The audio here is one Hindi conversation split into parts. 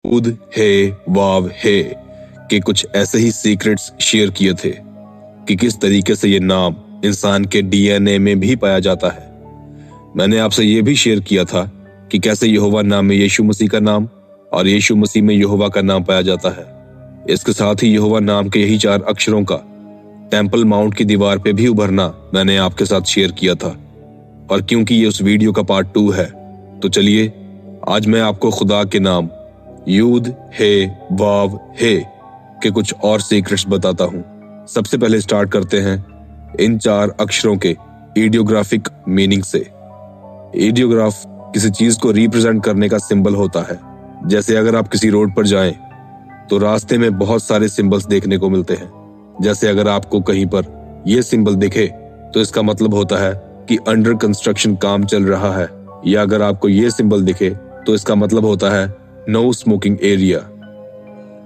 उद हे वाव हे के कुछ ऐसे ही सीक्रेट्स शेयर किए थे कि किस तरीके से ये नाम इंसान के डीएनए में भी पाया जाता है। मैंने आपसे ये भी शेयर किया था कि कैसे यहोवा नाम में यीशु मसीह का नाम और यीशु मसीह में यहोवा का नाम पाया जाता है। इसके साथ ही यहोवा नाम के यही 4 अक्षरों का टेम्पल माउंट की दीवार पे भी उभरना मैंने आपके साथ शेयर किया था। और क्योंकि ये उस वीडियो का पार्ट 2 है, तो चलिए आज मैं आपको खुदा के नाम यूद हे वाव हे के कुछ और सीक्रेट्स बताता हूँ। सबसे पहले स्टार्ट करते हैं इन 4 अक्षरों के इडियोग्राफिक मीनिंग से। इडियोग्राफ किसी चीज को रिप्रेजेंट करने का सिंबल होता है। जैसे अगर आप किसी रोड पर जाएं तो रास्ते में बहुत सारे सिंबल्स देखने को मिलते हैं। जैसे अगर आपको कहीं पर यह सिंबल दिखे तो इसका मतलब होता है कि अंडर कंस्ट्रक्शन काम चल रहा है, या अगर आपको यह सिंबल दिखे तो इसका मतलब होता है नो स्मोकिंग एरिया।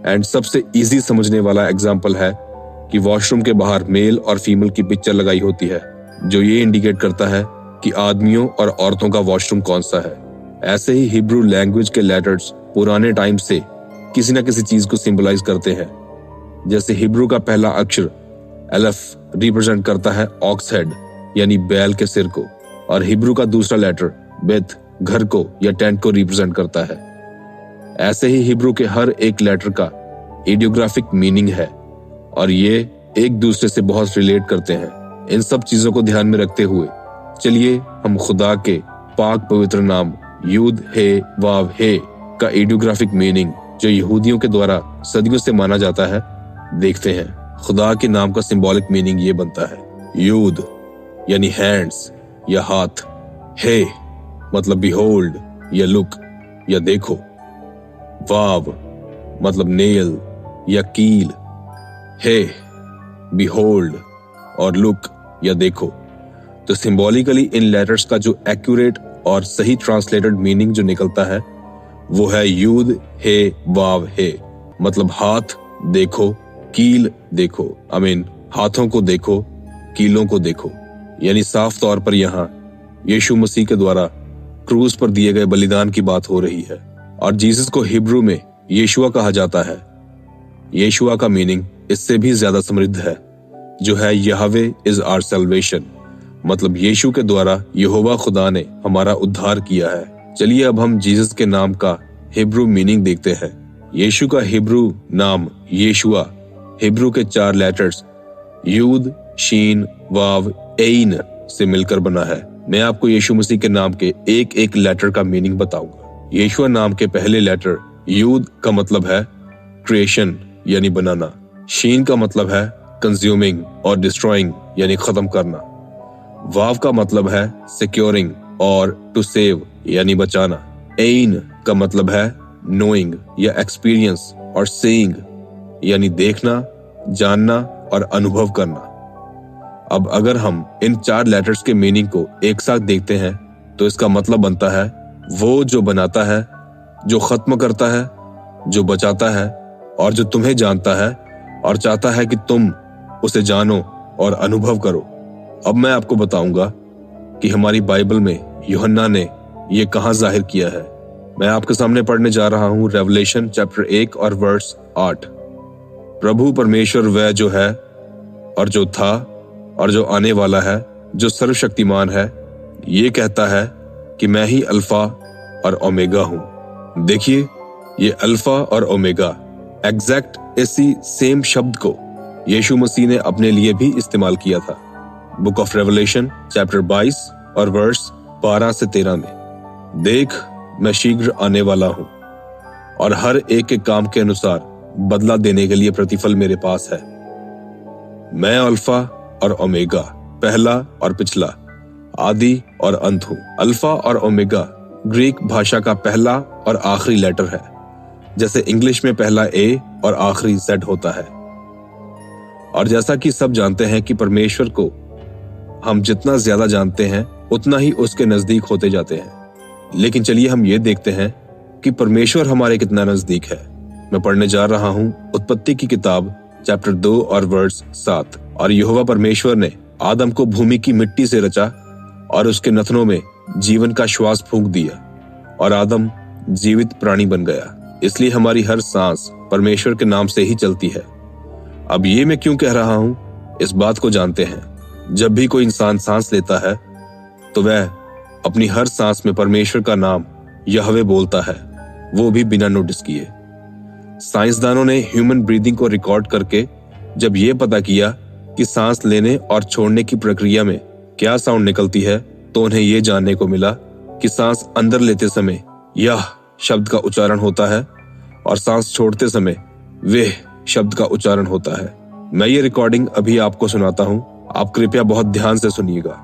एंड सबसे इजी समझने वाला एग्जाम्पल है कि वॉशरूम के बाहर मेल और फीमेल की पिक्चर लगाई होती है, जो ये इंडिकेट करता है कि आदमियों और औरतों का वॉशरूम कौन सा है। ऐसे ही हिब्रू लैंग्वेज के लेटर्स पुराने टाइम से किसी न किसी चीज को सिंबलाइज करते हैं। जैसे हिब्रू का पहला अक्षर एलफ रिप्रेजेंट करता है ऑक्स हेड यानी बैल के सिर को, और हिब्रू का दूसरा लेटर बेथ घर को या टेंट को रिप्रेजेंट करता है। ऐसे ही हिब्रू के हर एक लेटर का इडियोग्राफिक मीनिंग है और ये एक दूसरे से बहुत रिलेट करते हैं। इन सब चीजों को ध्यान में रखते हुए चलिए हम खुदा के पाक पवित्र नाम यूद हे वाव हे का इडियोग्राफिक मीनिंग, जो यहूदियों के द्वारा सदियों से माना जाता है, देखते हैं। खुदा के नाम का सिंबॉलिक मीनिंग ये बनता है यूद यानी हैंड्स या हाथ, हे मतलब बिहोल्ड या लुक या देखो, वाव मतलब नेल या कील, हे बिहोल्ड और लुक या देखो। तो सिंबॉलिकली इन लेटर्स का जो एक्यूरेट और सही ट्रांसलेटेड मीनिंग जो निकलता है वो है यूद हे वाव हे, मतलब हाथ देखो, कील देखो, हाथों को देखो, कीलों को देखो। यानी साफ तौर पर यहाँ यीशु मसीह के द्वारा क्रूस पर दिए गए बलिदान की बात हो रही है। और जीसस को हिब्रू में यीशुआ कहा जाता है। यीशुआ का मीनिंग इससे भी ज्यादा समृद्ध है, जो है यहवे इज आवर सैल्वेशन, मतलब यीशु के द्वारा यहोवा खुदा ने हमारा उद्धार किया है। चलिए अब हम जीसस के नाम का हिब्रू मीनिंग देखते हैं। यीशु का हिब्रू नाम यीशुआ हिब्रू के 4 लेटर्स यूद शीन वाव एइन से मिलकर बना है। मैं आपको यीशु मसीह के नाम के एक एक लेटर का मीनिंग बताऊंगा। यीशुआ नाम के पहले लेटर यूद का मतलब है क्रिएशन यानी बनाना, शीन का मतलब है कंज्यूमिंग और डिस्ट्रॉइंग यानी खत्म करना, वाव का मतलब है सिक्योरिंग और टू सेव यानी बचाना, एइन का मतलब है नोइंग या एक्सपीरियंस और सीइंग यानी देखना, जानना और अनुभव करना। अब अगर हम इन 4 लेटर्स के मीनिंग को एक साथ देखते हैं तो इसका मतलब बनता है वो जो बनाता है, जो खत्म करता है, जो बचाता है और जो तुम्हें जानता है और चाहता है कि तुम उसे जानो और अनुभव करो। अब मैं आपको बताऊंगा कि हमारी बाइबल में यूहन्ना ने ये कहां जाहिर किया है। मैं आपके सामने पढ़ने जा रहा हूं रेवलेशन चैप्टर 1 और वर्स 8। प्रभु परमेश्वर वह जो है और जो था और जो आने वाला है, जो सर्वशक्तिमान है, ये कहता है कि मैं ही अल्फा और ओमेगा हूं। देखिए, ये अल्फा और ओमेगा एग्जैक्ट इसी सेम शब्द को यीशु मसीह ने अपने लिए भी इस्तेमाल किया था। बुक ऑफ रेवलेशन चैप्टर 22 और वर्स 12 से 13 में, देख मैं शीघ्र आने वाला हूं और हर एक के काम के अनुसार बदला देने के लिए प्रतिफल मेरे पास है। मैं अल्फा और ओमेगा, पहला और पिछला, आदि और अंत हूं। अल्फा और ओमेगा ग्रीक भाषा का पहला और आखिरी लेटर है, जैसे इंग्लिश में पहला ए और आखिरी जेड होता है। और जैसा कि सब जानते हैं कि परमेश्वर को हम जितना ज्यादा जानते हैं उतना ही उसके नजदीक होते जाते हैं। लेकिन चलिए हम ये देखते हैं कि परमेश्वर हमारे कितना नजदीक है। मैं पढ़ने जा रहा हूं उत्पत्ति की किताब चैप्टर 2 और वर्स 7। और यहोवा परमेश्वर ने आदम को भूमि की मिट्टी से रचा और उसके नथनों में जीवन का श्वास फूंक दिया और आदम जीवित प्राणी बन गया। इसलिए हमारी हर सांस परमेश्वर के नाम से ही चलती है। अब ये मैं क्यों कह रहा हूं, इस बात को जानते हैं। जब भी कोई इंसान सांस लेता है तो वह अपनी हर सांस में परमेश्वर का नाम यहवे बोलता है, वो भी बिना नोटिस किए। साइंसदानों ने ह्यूमन ब्रीदिंग को रिकॉर्ड करके जब ये पता किया कि सांस लेने और छोड़ने की प्रक्रिया में क्या साउंड निकलती है, तो उन्हें यह जानने को मिला कि सांस अंदर लेते समय यह शब्द का उच्चारण होता है और सांस छोड़ते समय वह शब्द का उच्चारण होता है। मैं ये रिकॉर्डिंग अभी आपको सुनाता हूं, आप कृपया बहुत ध्यान से सुनिएगा।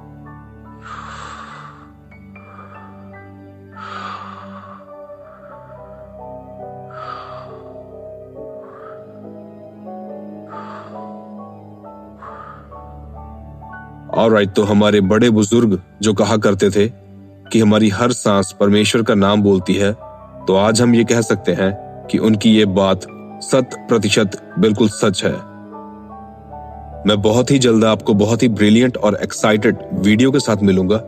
ऑलराइट, तो हमारे बड़े बुजुर्ग जो कहा करते थे कि हमारी हर सांस परमेश्वर का नाम बोलती है, तो आज हम ये कह सकते हैं कि उनकी ये बात 100% बिल्कुल सच है। मैं बहुत ही जल्द आपको बहुत ही ब्रिलियंट और एक्साइटेड वीडियो के साथ मिलूंगा,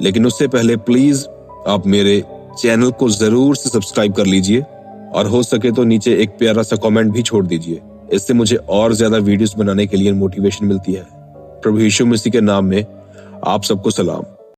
लेकिन उससे पहले प्लीज आप मेरे चैनल को जरूर से सब्सक्राइब कर लीजिए और हो सके तो नीचे एक प्यारा सा कमेंट भी छोड़ दीजिए। इससे मुझे और ज्यादा वीडियोस बनाने के लिए मोटिवेशन मिलती है। प्रभु यीशु मसीह के नाम में आप सबको सलाम।